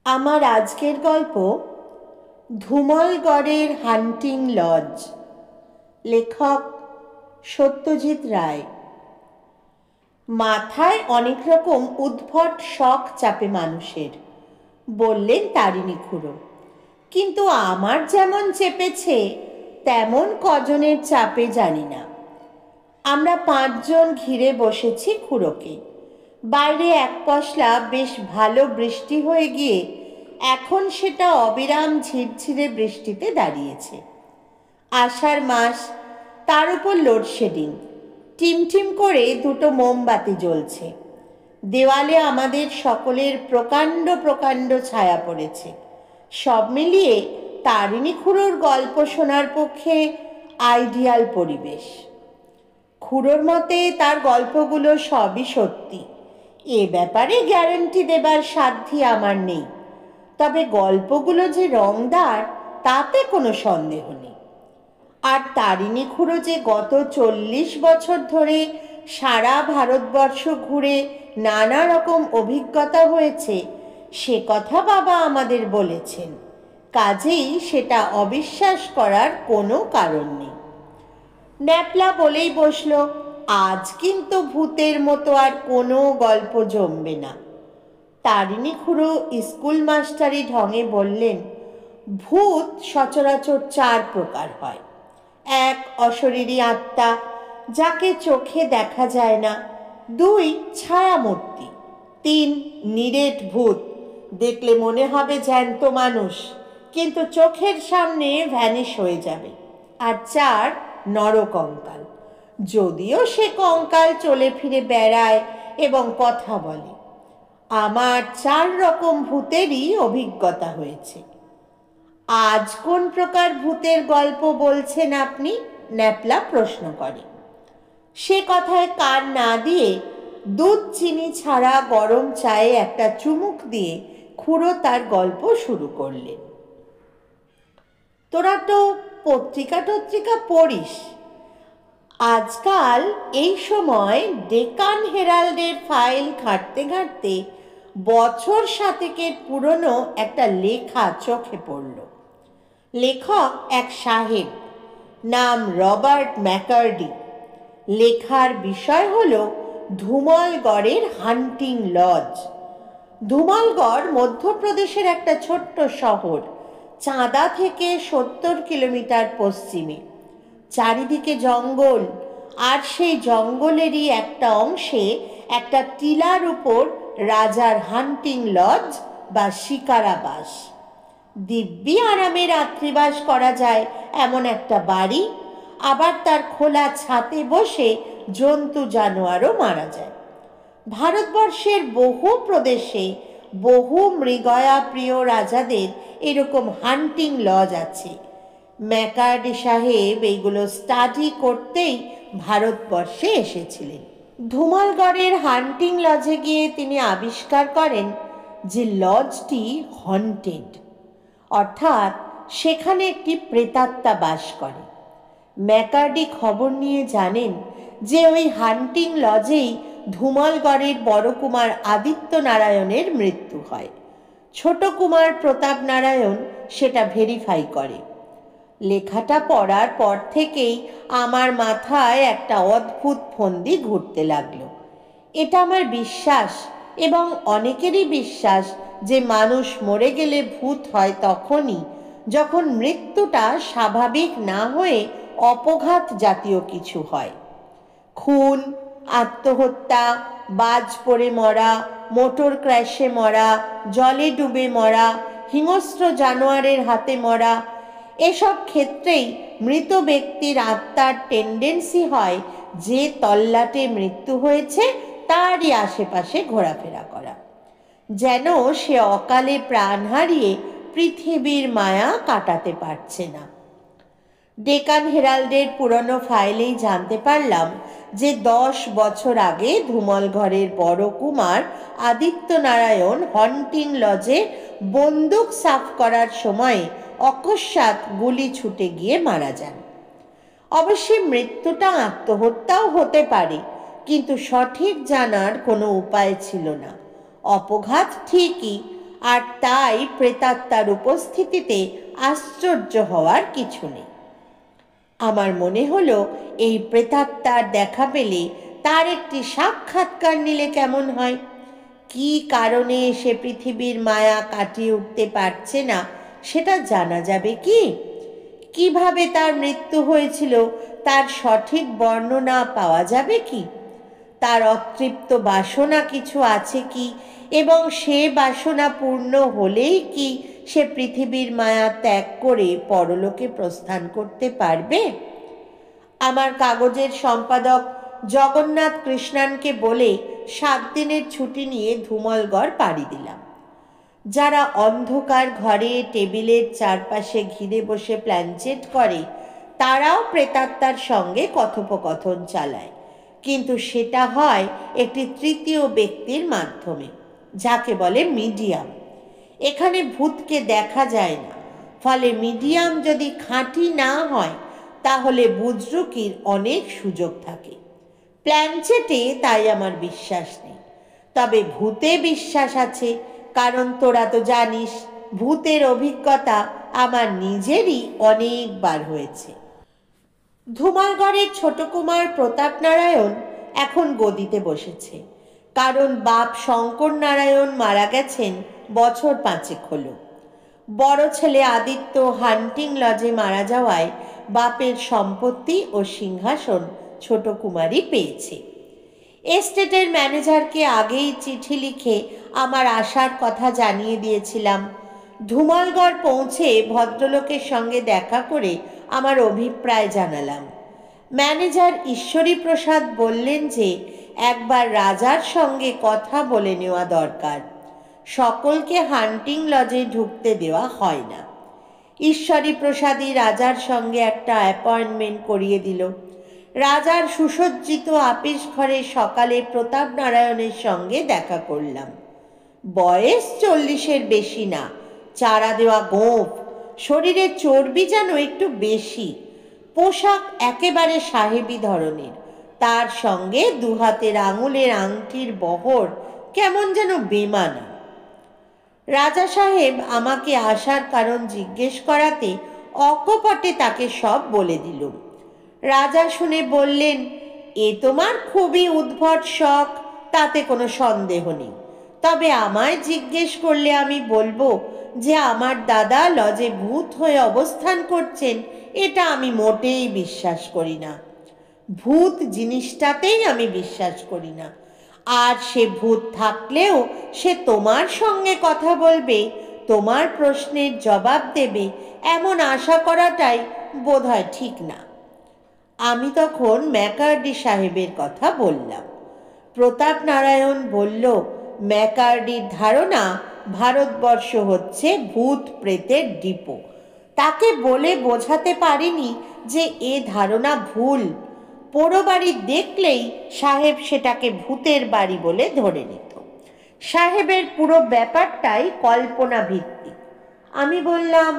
আমার আজকের গল্প ধুমলগড়ের হান্টিং লজ। লেখক সত্যজিৎ রায়। মাথায় অনেক রকম উদ্ভট শখ চাপে মানুষের, বললেন তারিণী খুড়ো। কিন্তু আমার যেমন চেপেছে তেমন কজনের চাপে জানি না। আমরা 5 জন ঘিরে বসেছি খুড়োকে। বাইরে এক পশলা বেশ ভালো বৃষ্টি হয়ে গিয়ে এখন সেটা অবিরাম ঝিরঝিরে বৃষ্টিতে দাঁড়িয়েছে। আষাঢ় মাস, তার উপর লোডশেডিং। টিমটিম করে 2টো মোমবাতি জ্বলছে। দেওয়ালে আমাদের সকলের প্রকাণ্ড প্রকাণ্ড ছায়া পড়েছে। সব মিলিয়ে তারিণী খুড়োর গল্প শোনার পক্ষে আইডিয়াল পরিবেশ। খুড়োর মতে তার গল্পগুলো সবই সত্যি, এ ব্যাপারে গ্যারান্টি দেবার সাধ্যি আমার নেই। তবে গল্পগুলো যে রংদার তাতে কোনো সন্দেহ নেই। আর তারিণী খুড়ো যে গত 40 বছর ধরে সারা ভারতবর্ষ ঘুরে নানা রকম অভিজ্ঞতা হয়েছে সে কথা বাবা আমাদের বলেছেন। কাজেই সেটা অবিশ্বাস করার কোনো কারণ নেই। ন্যাপলা বলেই বসলো, আজ কিন্তু ভূতের মতো আর কোনো গল্প জমবে না। তারিণী খুড়ো স্কুল মাস্টারি ঢঙে বললেন, ভূত সচরাচর 4 প্রকার হয়। 1 অশরীরী আত্মা, যাকে চোখে দেখা যায় না। 2 ছায়ামূর্তি। 3 নিরেট ভূত, দেখলে মনে হবে জ্যান্ত মানুষ, কিন্তু চোখের সামনে ভ্যানিশ হয়ে যাবে। আর 4 নরকঙ্কাল, যদিও সে কঙ্কাল চলে ফিরে বেড়ায় এবং কথা বলে। আমার 4 রকম ভূতেরই অভিজ্ঞতা হয়েছে। আজ কোন প্রকার ভূতের গল্প বলছেন আপনি? ন্যাপলা প্রশ্ন করে। সে কথায় কান না দিয়ে দুধ চিনি ছাড়া গরম চায়ে একটা চুমুক দিয়ে খুড়ো তার গল্প শুরু করলেন। তোরা তো পত্রিকা টত্রিকা পড়িস। আজকাল এই সময় ডেকান হেরাল্ডের ফাইল ঘাঁটতে ঘাঁটতে বছর 7 পুরনো একটা লেখা চোখে পড়ল। লেখক এক সাহেব, নাম রবার্ট ম্যাকার্ডি। লেখার বিষয় হলো ধুমলগড়ের হান্টিং লজ। ধুমলগড় মধ্যপ্রদেশের একটা ছোট্ট শহর, চাঁদা থেকে 70 কিলোমিটার পশ্চিমে। চারিদিকে জঙ্গল, আর সেই জঙ্গলেরই একটা অংশে একটা টিলার উপর রাজার হান্টিং লজ বা শিকারাবাস। দিব্যি আরামে রাত্রিবাস করা যায় এমন একটা বাড়ি। আবার তার খোলা ছাতে বসে জন্তু জানোয়ারও মারা যায়। ভারতবর্ষের বহু প্রদেশে বহু মৃগয়া প্রিয় রাজাদের এরকম হান্টিং লজ আছে। ম্যাকার্ডি সাহেব এইগুলো স্টাডি করতেই ভারতবর্ষে এসেছিলেন। ধুমলগড়ের হান্টিং লজে গিয়ে তিনি আবিষ্কার করেন যে লজটি হন্টেড, অর্থাৎ সেখানে একটি প্রেতাত্মা বাস করে। ম্যাকার্ডি খবর নিয়ে জানেন যে ওই হান্টিং লজেই ধুমলগড়ের বড় কুমার আদিত্য নারায়ণের মৃত্যু হয়। ছোট কুমার প্রতাপ নারায়ণ সেটা ভেরিফাই করে। লেখাটা পড়ার পর থেকেই আমার মাথায় একটা অদ্ভুত ফন্দি ঘুরতে লাগলো। এটা আমার বিশ্বাস এবং অনেকেরই বিশ্বাস যে মানুষ মরে গেলে ভূত হয় তখনই যখন মৃত্যুটা স্বাভাবিক না হয়ে অপঘাত জাতীয় কিছু হয়। খুন, আত্মহত্যা, বাজ পড়ে মরা, মোটর ক্র্যাশে মরা, জলে ডুবে মরা, হিংস্র জানোয়ারের হাতে মরা, এসব ক্ষেত্রেই মৃত ব্যক্তির আত্মার টেন্ডেন্সি হয় যে তল্লাটে মৃত্যু হয়েছে তারই আশেপাশে ঘোরাফেরা করা, যেন সে অকালে প্রাণ হারিয়ে পৃথিবীর মায়া কাটাতে পারছে না। ডেকান হেরাল্ডের পুরনো ফাইলেই জানতে পারলাম যে 10 বছর আগে ধুমলগড়ের বড় কুমার আদিত্য নারায়ণ হন্টিং লজে বন্দুক সাফ করার সময় অকস্মাৎ গুলি ছুটে গিয়ে মারা যান। অবশ্যই মৃত্যুটা আত্মহত্যাও হতে পারে, কিন্তু সঠিক জানার কোনো উপায় ছিল না। অপঘাত ঠিকই, আর তাই প্রেতাত্মার উপস্থিতিতে আশ্চর্য হওয়ার কিছু নেই। আমার মনে হলো এই প্রেতাত্মার দেখা পেলে তার একটি সাক্ষাৎকার নিলে কেমন হয়। কি কারণে সে পৃথিবীর মায়া কাটিয়ে উঠতে পারছে না সেটা জানা যাবে কি? কিভাবে তার মৃত্যু হয়েছিল তার সঠিক বর্ণনা পাওয়া যাবে কি? তার অতৃপ্ত বাসনা কিছু আছে কি, এবং সে বাসনা পূর্ণ হলেই কি সে পৃথিবীর মায়া ত্যাগ করে পরলোকে প্রস্থান করতে পারবে? আমার কাগজের সম্পাদক জগন্নাথ কৃষ্ণানকে বলে 7 দিনের ছুটি নিয়ে ধুমলগড় পাড়ি দিলাম। যারা অন্ধকার ঘরে টেবিলের চারপাশে ঘিরে বসে প্ল্যানচেট করে তারাও প্রেতাত্মার সঙ্গে কথোপকথন চালায়, কিন্তু সেটা হয় একটি তৃতীয় ব্যক্তির মাধ্যমে, যাকে বলে মিডিয়াম। এখানে ভূতকে দেখা যায় না, ফলে মিডিয়াম যদি খাঁটি না হয় তাহলে বুজরুকির অনেক সুযোগ থাকে। প্ল্যানচেটে তাই আমার বিশ্বাস নেই, তবে ভূতে বিশ্বাস আছে, কারণ তোরা তো জানিস ভূতের অভিজ্ঞতা আমার নিজেরই অনেকবার হয়েছে। ধুমালগড়ের ছোট কুমার প্রতাপ নারায়ণ এখন গদিতে বসেছে, কারণ বাপ শঙ্কর নারায়ণ মারা গেছেন বছর 5 হলো। বড় ছেলে আদিত্য হান্টিং লজে মারা যাওয়ায় বাপের সম্পত্তি ও সিংহাসন ছোট কুমারই পেয়েছে। এস্টেটের ম্যানেজারকে আগেই চিঠি লিখে আমার আসার কথা জানিয়ে দিয়েছিলাম। ধুমালগড় পৌঁছে ভদ্রলোকের সঙ্গে দেখা করে আমার অভিপ্রায় জানালাম। ম্যানেজার ঈশ্বরী প্রসাদ বললেন যে একবার রাজার সঙ্গে কথা বলে নেওয়া দরকার, সকলকে হান্টিং লজে ঢুকতে দেওয়া হয় না। ঈশ্বরী প্রসাদই রাজার সঙ্গে একটা অ্যাপয়েন্টমেন্ট করিয়ে দিল। রাজার সুসজ্জিত আপিস ঘরে সকালে প্রতাপ নারায়ণের সঙ্গে দেখা করলাম। বয়স 40-এর বেশি না, চারা দেওয়া গোঁফ, শরীরের চর্বি যেন একটু বেশি, পোশাক একেবারে সাহেবী ধরনের, তার সঙ্গে 2 হাতের আঙুলের আংটির বহর কেমন যেন বেমানা। রাজা সাহেব আমাকে আসার কারণ জিজ্ঞেস করাতে অকপটে তাকে সব বলে দিলুম। রাজা শুনে বললেন, এ তোমার খুবই উদ্ভট শখ, তাতে কোনো সন্দেহ নেই, তবে আমায় জিজ্ঞেস করলে আমি বলবো যে আমার দাদা লজে ভূত হয়ে অবস্থান করছেন, এটা আমি মোটেই বিশ্বাস করি না। ভূত জিনিসটাতেই আমি বিশ্বাস করি না। আর সে ভূত থাকলেও সে তোমার সঙ্গে কথা বলবে, তোমার প্রশ্নের জবাব দেবে, এমন আশা করাটাই বোধহয় ঠিক না। আমি তখন ম্যাকার্ডি সাহেবের কথা বললাম। প্রতাপ নারায়ণ বলল, ম্যাকার্ডির ধারণা ভারতবর্ষ হচ্ছে ভূত প্রেতের ডিপো। তাকে বলে বোঝাতে পারিনি যে এ ধারণা ভুল। পোড়ো বাড়ি দেখলেই সাহেব সেটাকে ভূতের বাড়ি বলে ধরে নিত। সাহেবের পুরো ব্যাপারটাই কল্পনা ভিত্তিক। আমি বললাম,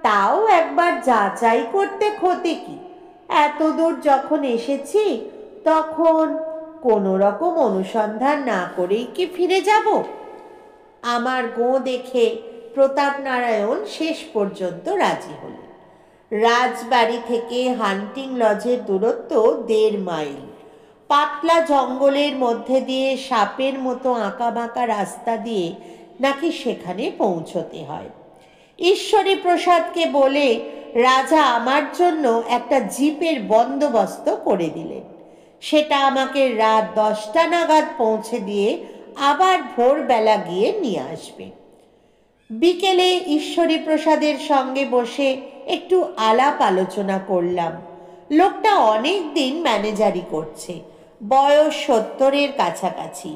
তাও একবার যাচাই করতে ক্ষতি কি? এত দূর যখন এসেছি তখন কোনো রকম অনুসন্ধান না করেই কি ফিরে যাব? আমার গোঁ দেখে প্রতাপ নারায়ণ শেষ পর্যন্ত রাজি হলেন। রাজবাড়ি থেকে হান্টিং লজের দূরত্ব 1.5 মাইল। পাতলা জঙ্গলের মধ্যে দিয়ে সাপের মতো আঁকাবাঁকা রাস্তা দিয়ে নাকি সেখানে পৌঁছতে হয়। ঈশ্বরী প্রসাদকে বলে রাজা আমার জন্য একটা জিপের বন্দোবস্ত করে দিলেন। সেটা আমাকে রাত 10টা নাগাদ পৌঁছে দিয়ে আবার ভোরবেলা গিয়ে নিয়ে আসবে। বিকেলে ঈশ্বরী প্রসাদের সঙ্গে বসে একটু আলাপ আলোচনা করলাম। লোকটা অনেক দিন ম্যানেজারি করছে, বয়স 70-এর কাছাকাছি।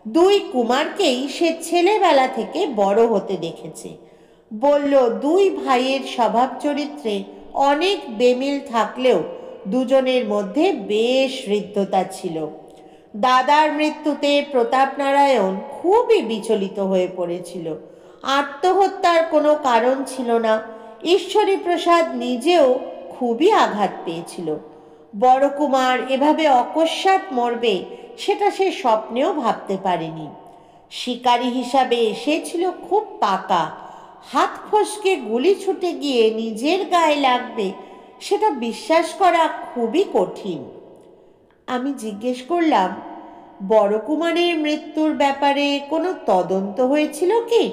2 কুমারকেই সে ছেলেবেলা থেকে বড় হতে দেখেছে। বলল, 2 ভাইয়ের স্বভাব চরিত্রে অনেক বেমিল থাকলেও দুজনের মধ্যে বেশ হৃদ্যতা ছিল। দাদার মৃত্যুতে প্রতাপ নারায়ণ খুবই বিচলিত হয়ে পড়েছিল। আত্মহত্যার কোনো কারণ ছিল না। ঈশ্বরী প্রসাদ নিজেও খুবই আঘাত পেয়েছিল। বড় কুমার এভাবে অকস্মাৎ মরবে সেটা সে স্বপ্নেও ভাবতে পারেনি। শিকারী হিসাবে এসেছিল খুব পাকা। হাত ফসকে গুলি ছুটে গিয়ে নিজের গায়ে লাগবে, সেটা বিশ্বাস করা খুবই কঠিন। আমি জিজ্ঞেস করলাম, বড় কুমারের মৃত্যুর ব্যাপারে কোনো তদন্ত হয়েছিল কি?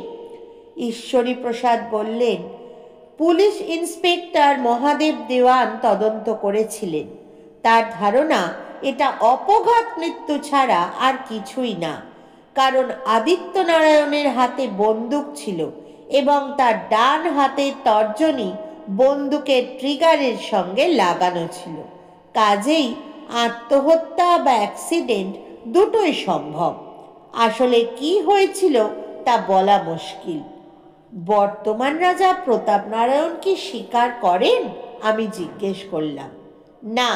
ঈশ্বরী প্রসাদ বললেন, পুলিশ ইন্সপেক্টর মহাদেব দেওয়ান তদন্ত করেছিলেন। তার ধারণা এটা অপঘাত মৃত্যু ছাড়া আর কিছুই না, কারণ আদিত্য নারায়ণের হাতে বন্দুক ছিল এবং তার ডান হাতের তর্জনী বন্দুকের ট্রিগারের সঙ্গে লাগানো ছিল। কাজেই আত্মহত্যা বা অ্যাক্সিডেন্ট দুটোই সম্ভব। আসলে কি হয়েছিল তা বলা মুশকিল। বর্তমান রাজা প্রতাপ নারায়ণ কি স্বীকার করেন? আমি জিজ্ঞেস করলাম। না,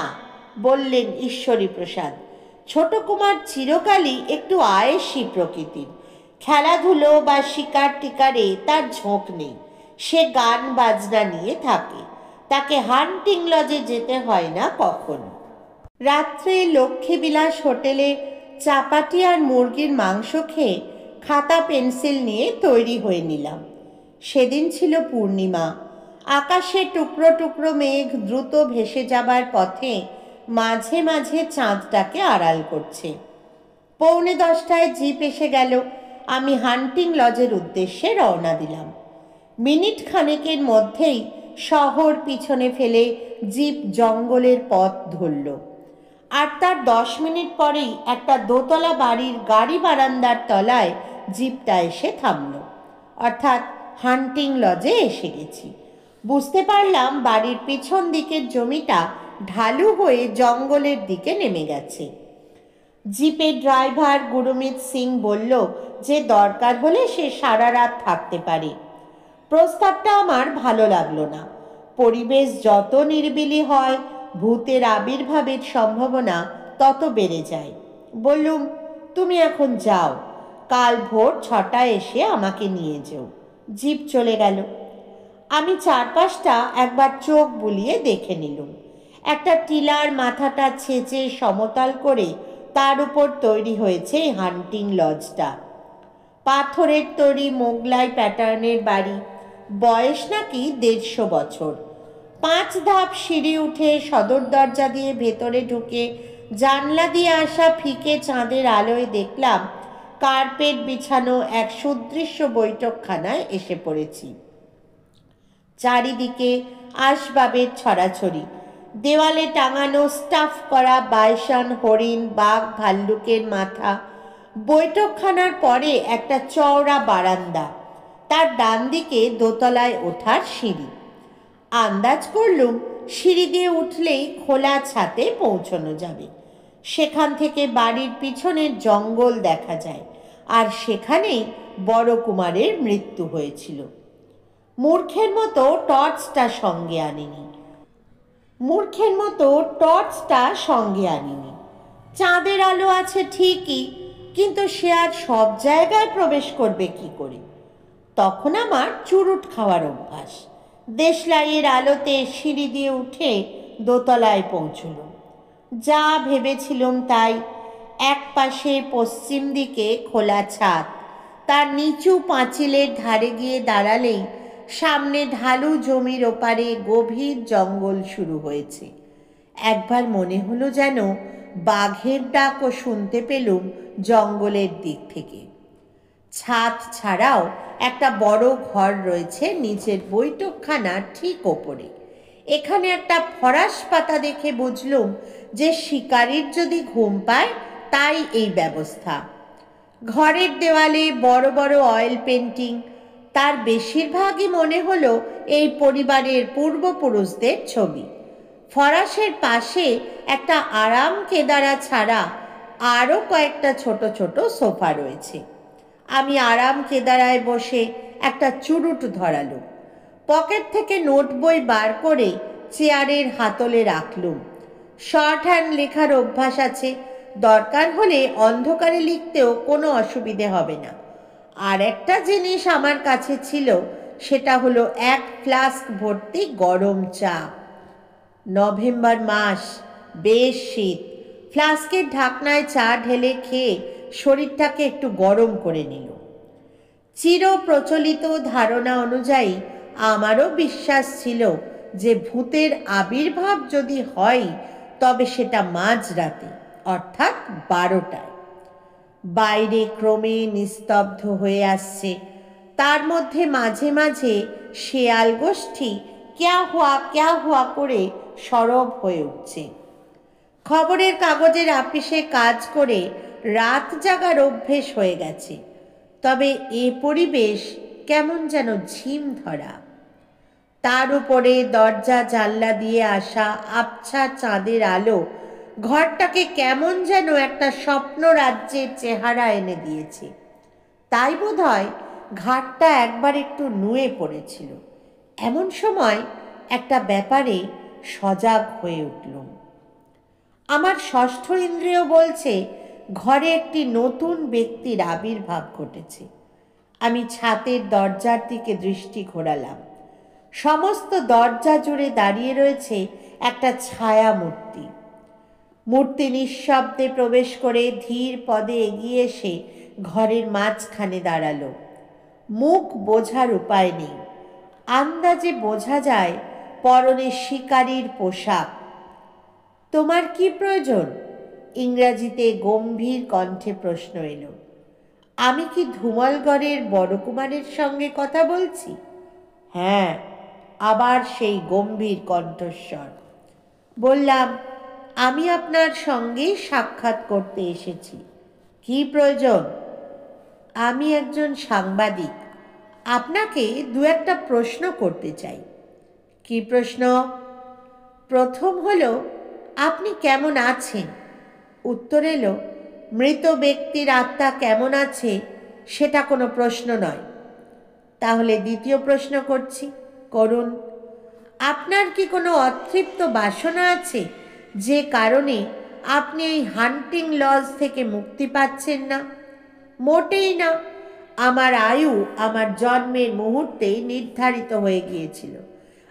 বললেন ঈশ্বরী প্রসাদ। ছোট কুমার চিরকালই একটু আয়েসি প্রকৃতির। খেলাধুলো বা শিকার টিকারে তার ঝোঁক নেই। সে গান বাজনা নিয়ে থাকে। তাকে হান্টিং লজে যেতে হয় না কখনো। রাত্রে লক্ষ্মীবিলাস হোটেলে চাপাটি আর মুরগির মাংস খেয়ে খাতা পেন্সিল নিয়ে তৈরি হয়ে নিলাম। সেদিন ছিল পূর্ণিমা। আকাশে টুকরো টুকরো মেঘ দ্রুত ভেসে যাবার পথে মাঝে মাঝে চাঁদটাকে আড়াল করছে। 9:45 জিপ এসে গেল। আমি হান্টিং লজের উদ্দেশ্যে রওনা দিলাম। মিনিট খানেকের মধ্যেই শহর পিছনে ফেলে জিপ জঙ্গলের পথ ধরল। আর তার 10 মিনিট পরেই একটা দোতলা বাড়ির গাড়ি বারান্দার তলায় জিপটা এসে থামল। অর্থাৎ হান্টিং লজে এসে গেছি। বুঝতে পারলাম বাড়ির পিছন দিকের জমিটা ঢালু হয়ে জঙ্গলের দিকে নেমে গেছে। জিপের ড্রাইভার গুরুমিত সিং বলল যে দরকার হলে সে সারা রাত থাকতে পারে। প্রস্তাবটা আমার ভালো লাগলো না। পরিবেশ যত নিরিবিলি হয়, ভূতের আবির্ভাবের সম্ভাবনা তত বেড়ে যায়। বললুম, তুমি এখন যাও, কাল ভোর 6টায় এসে আমাকে নিয়ে যেও। জিপ চলে গেল। আমি চারপাশটা একবার চোখ বুলিয়ে দেখে নিলুম। একটা টিলার মাথাটা ছেঁচে সমতল করে তার উপর তৈরি হয়েছে হান্টিং লজটা। পাথরের তৈরি মোগলাই প্যাটার্নের বাড়ি। বয়স নাকি 150 বছর। 5 ধাপ সিঁড়ি উঠে সদর দরজা দিয়ে ভেতরে ঢুকে জানলা দিয়ে আসা ফিকে চাঁদের আলোয় দেখলাম কার্পেট বিছানো এক সুদৃশ্য বৈঠকখানায় এসে পড়েছি। চারিদিকে আসবাবের ছড়াছড়ি। দেওয়ালে টাঙানো স্টাফ করা বাইসন, হরিণ, বাঘ, ভাল্লুকের মাথা। বৈঠকখানার পরে একটা চওড়া বারান্দা, তার ডান দিকে দোতলায় ওঠার সিঁড়ি। আন্দাজ করলুম সিঁড়ি দিয়ে উঠলেই খোলা ছাদে পৌঁছানো যাবে। সেখান থেকে বাড়ির পিছনের জঙ্গল দেখা যায়, আর সেখানেই বড় কুমারের মৃত্যু হয়েছিল। মূর্খের মতো টর্চটা সঙ্গে আনিনি। চাঁদের আলো আছে ঠিকই, কিন্তু সে আর সব জায়গায় প্রবেশ করবে কি করে? তখন আমার চুরুট খাওয়ার অভ্যাস। দেশলাইয়ের আলোতে সিঁড়ি দিয়ে উঠে দোতলায় পৌঁছল। যা ভেবেছিলুম তাই। এক পাশে পশ্চিম দিকে খোলা ছাদ, তার নিচু পাঁচিলের ধারে গিয়ে দাঁড়ালেই সামনে ঢালু জমির ওপারে গভীর জঙ্গল শুরু হয়েছে। একবার মনে হলো যেন বাঘের ডাকও শুনতে পেলুম জঙ্গলের দিক থেকে। ছাদ ছাড়াও একটা বড় ঘর রয়েছে নিচের বৈঠকখানার ঠিক ওপরে। এখানে একটা ফরাস পাতা দেখে বুঝলুম যে শিকারীর যদি ঘুম পায় তাই এই ব্যবস্থা। ঘরের দেওয়ালে বড় বড় অয়েল পেন্টিং। তার বেশিরভাগই মনে হলো এই পরিবারের পূর্বপুরুষদের ছবি। ফরাসের পাশে একটা আরাম কেদারা ছাড়া আরও কয়েকটা ছোট ছোট সোফা রয়েছে। আমি আরাম কেদারায় বসে একটা চুরুট ধরালুম। পকেট থেকে নোট বই বার করে চেয়ারের হাতলে রাখলুম। শর্ট হ্যান্ড লেখার অভ্যাস আছে, দরকার হলে অন্ধকারে লিখতেও কোনো অসুবিধে হবে না। আর একটা জিনিস আমার কাছে ছিল, সেটা হলো 1 ফ্লাস্ক ভর্তি গরম চা। নভেম্বর মাস, বেশ শীত। ফ্লাস্কের ঢাকনায় চা ঢেলে খেয়ে শরীরটাকে একটু গরম করে নিল। চির প্রচলিত ধারণা অনুযায়ী আমারও বিশ্বাস ছিল যে ভূতের আবির্ভাব যদি হয় তবে সেটা মাঝরাতে, অর্থাৎ 12টায়। বাইরে ক্রমে নিস্তব্ধ হয়ে আসছে, তার মধ্যে মাঝে মাঝে শেয়াল গোষ্ঠী ক্যা হুয়া করে সরব হয়ে উঠছে। খবরের কাগজের আপিসে কাজ করে রাত জাগার অভ্যেস হয়ে গেছে, তবে এ পরিবেশ কেমন যেন ঝিম ধরা। তার উপরে দরজা জানলা দিয়ে আসা আবছা চাঁদের আলো ঘরটাকে কেমন যেন একটা স্বপ্ন রাজ্যের চেহারা এনে দিয়েছে। তাই বোধহয় ঘাটটা একবার একটু নুয়ে পড়েছিল। এমন সময় একটা ব্যাপারে সজাগ হয়ে উঠলুম। আমার ষষ্ঠ ইন্দ্রিয় বলছে ঘরে একটি নতুন ব্যক্তির আবির্ভাব ঘটেছে। আমি ছাতের দরজার দিকে দৃষ্টি ঘোরালাম। সমস্ত দরজা জুড়ে দাঁড়িয়ে রয়েছে একটা ছায়া মূর্তি। মূর্তি নিঃশব্দে প্রবেশ করে ধীর পদে এগিয়ে এসে ঘরের মাঝখানে দাঁড়ালো। মুখ বোঝার উপায় নেই, আন্দাজে বোঝা যায় পরনে শিকারীর পোশাক। তোমার কি প্রয়োজন? ইংরাজিতে গম্ভীর কণ্ঠে প্রশ্ন এলো। আমি কি ধুমলগড়ের বড়কুমারের সঙ্গে কথা বলছি? হ্যাঁ, আবার সেই গম্ভীর কণ্ঠস্বর। বললাম, আমি আপনার সঙ্গে সাক্ষাৎ করতে এসেছি। কি প্রয়োজন? আমি একজন সাংবাদিক, আপনাকে দু একটা প্রশ্ন করতে চাই। কি প্রশ্ন? প্রথম হলো, আপনি কেমন আছেন? উত্তর এলো, মৃত ব্যক্তির আত্মা কেমন আছে সেটা কোনো প্রশ্ন নয়। তাহলে দ্বিতীয় প্রশ্ন করছি, করুন। আপনার কি কোনো অতৃপ্ত বাসনা আছে যে কারণে আপনি এই হান্টিং লজ থেকে মুক্তি পাচ্ছেন না? মোটেই না। আমার আয়ু আমার জন্মের মুহূর্তেই নির্ধারিত হয়ে গিয়েছিল।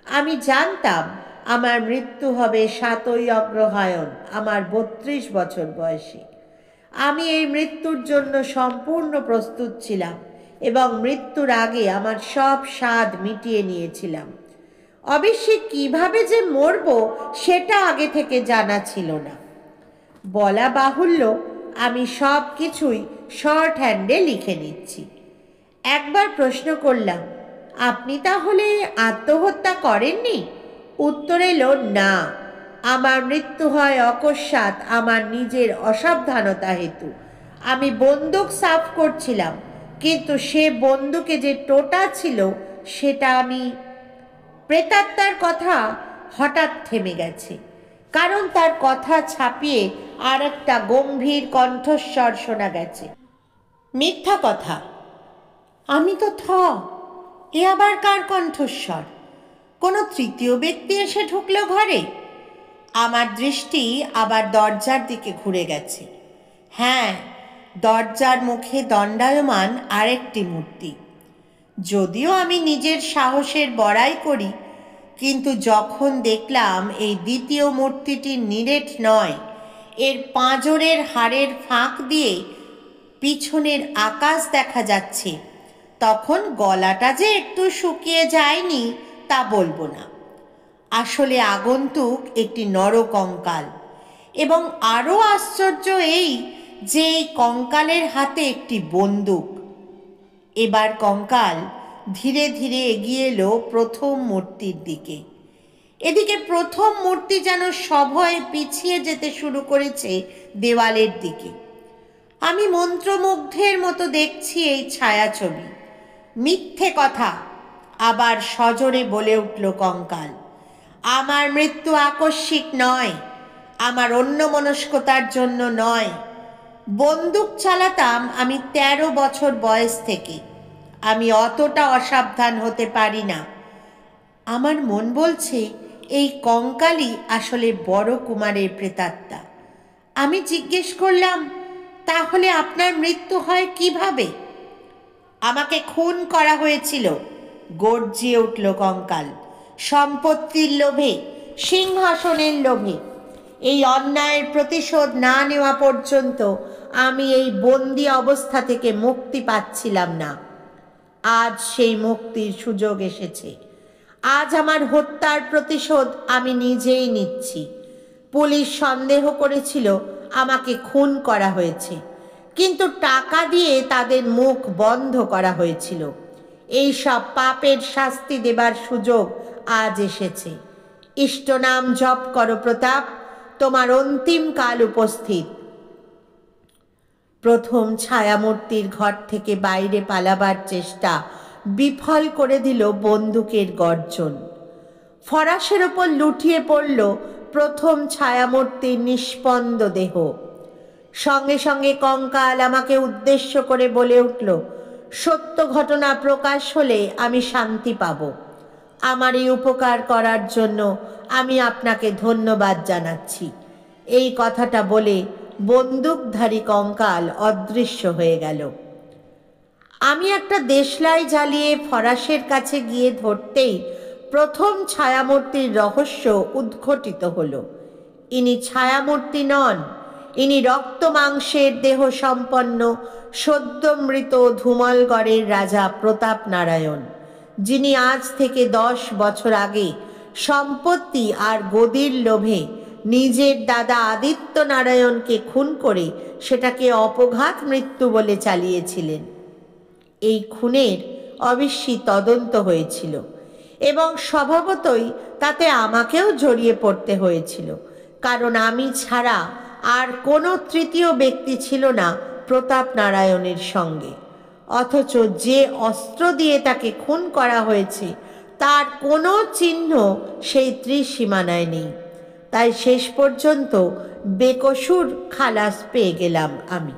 আমি জানতাম আমার মৃত্যু হবে 7ই অগ্রহায়ণ, আমার 32 বছর বয়সে। আমি এই মৃত্যুর জন্য সম্পূর্ণ প্রস্তুত ছিলাম এবং মৃত্যুর আগে আমার সব স্বাদ মিটিয়ে নিয়েছিলাম। অবশ্যই কিভাবে যে মরব সেটা আগে থেকে জানা ছিল না। বলা বাহুল্য, আমি সব কিছুই শর্ট হ্যান্ডে লিখে নিচ্ছি। একবার প্রশ্ন করলাম, আপনি তাহলে আত্মহত্যা করেননি? উত্তর এলো, না, আমার মৃত্যু হয় অকস্মাৎ আমার নিজের অসাবধানতা হেতু। আমি বন্দুক সাফ করছিলাম, কিন্তু সে বন্দুকে যে টোটা ছিল সেটা আমি। প্রেতাত্মার কথা হঠাৎ থেমে গেছে, কারণ তার কথা ছাপিয়ে আর একটা গম্ভীর কণ্ঠস্বর শোনা গেছে। মিথ্যা কথা। আমি তো এ আবার কার কণ্ঠস্বর? কোনো তৃতীয় ব্যক্তি এসে ঢুকলো ঘরে? আমার দৃষ্টি আবার দরজার দিকে ঘুরে গেছে। হ্যাঁ, দরজার মুখে দণ্ডায়মান আরেকটি মূর্তি। যদিও আমি নিজের সাহসের বড়াই করি, কিন্তু যখন দেখলাম এই দ্বিতীয় মূর্তিটি নিরেট নয়, এর পাঁজরের হাড়ের ফাঁক দিয়ে পিছনের আকাশ দেখা যাচ্ছে, তখন গলাটা যে একটু শুকিয়ে যায়নি তা বলবো না। আসলে আগন্তুক একটি নরকঙ্কাল, এবং আরও আশ্চর্য এই যে এই কঙ্কালের হাতে একটি বন্দুক। এবার কঙ্কাল ধীরে ধীরে এগিয়ে এলো প্রথম মূর্তির দিকে। এদিকে প্রথম মূর্তি যেন সভয়ে পিছিয়ে যেতে শুরু করেছে দেওয়ালের দিকে। আমি মন্ত্রমুগ্ধের মতো দেখছি এই ছায়াছবি। মিথ্যে কথা, আবার সজোরে বলে উঠল কঙ্কাল। আমার মৃত্যু আকস্মিক নয়, আমার অন্যমনস্কতার জন্য নয়। বন্দুক চালাতাম আমি 13 বছর বয়স থেকে। আমি অতটা অসাবধান হতে পারি না। আমার মন বলছে এই কঙ্কালই আসলে বড় কুমারের প্রেতাত্মা। আমি জিজ্ঞেস করলাম, তাহলে আপনার মৃত্যু হয় কিভাবে? আমাকে খুন করা হয়েছিল, গর্জিয়ে উঠল কঙ্কাল। সম্পত্তির লোভে, সিংহাসনের লোভে। এই অন্যায়ের প্রতিশোধ না নেওয়া পর্যন্ত আমি এই বন্দি অবস্থা থেকে মুক্তি পাচ্ছিলাম না। আজ সেই মুক্তির সুযোগ এসেছে। আজ আমার হত্যার প্রতিশোধ আমি নিজেই নিচ্ছি। পুলিশ সন্দেহ করেছিল আমাকে খুন করা হয়েছে, কিন্তু টাকা দিয়ে তাদের মুখ বন্ধ করা হয়েছিল। এই সব পাপের শাস্তি দেবার সুযোগ আজ এসেছে। ইষ্টনাম জপ করো প্রতাপ, তোমার অন্তিম কাল উপস্থিত। প্রথম ছায়ামূর্তির ঘর থেকে বাইরে পালাবার চেষ্টা বিফল করে দিল বন্দুকের গর্জন। ফরাসের ওপর লুটিয়ে পড়ল প্রথম ছায়ামূর্তির নিষ্পন্দ দেহ। সঙ্গে সঙ্গে কঙ্কাল আমাকে উদ্দেশ্য করে বলে উঠল, সত্য ঘটনা প্রকাশ হলে আমি শান্তি পাব। আমার এই উপকার করার জন্য আমি আপনাকে ধন্যবাদ জানাচ্ছি। এই কথাটা বলে বন্দুকধারী কঙ্কাল অদৃশ্য হয়ে গেল। আমি একটা দেশলাই জ্বালিয়ে ফরাসের কাছে গিয়ে ধরতেই প্রথম ছায়ামূর্তির রহস্য উদ্ঘটিত হলো। ইনি ছায়ামূর্তি নন, ইনি রক্ত মাংসের দেহ সম্পন্ন সদ্য মৃত ধুমলগড়ের রাজা প্রতাপ নারায়ণ, যিনি আজ থেকে 10 বছর আগে সম্পত্তি আর গদির লোভে নিজের দাদা আদিত্য নারায়ণকে খুন করে সেটাকে অপঘাত মৃত্যু বলে চালিয়েছিলেন। এই খুনের অবশ্যই তদন্ত হয়েছিল এবং স্বভাবতই তাতে আমাকেও জড়িয়ে পড়তে হয়েছিল, কারণ আমি ছাড়া আর কোনো তৃতীয় ব্যক্তি ছিল না প্রতাপ নারায়ণের সঙ্গে। অথচ যে অস্ত্র দিয়ে তাকে খুন করা হয়েছে তার কোনো চিহ্ন সেই ত্রিসীমানায় নেই। তাই শেষ পর্যন্ত বেকসুর খালাস পেয়ে গেলাম আমি।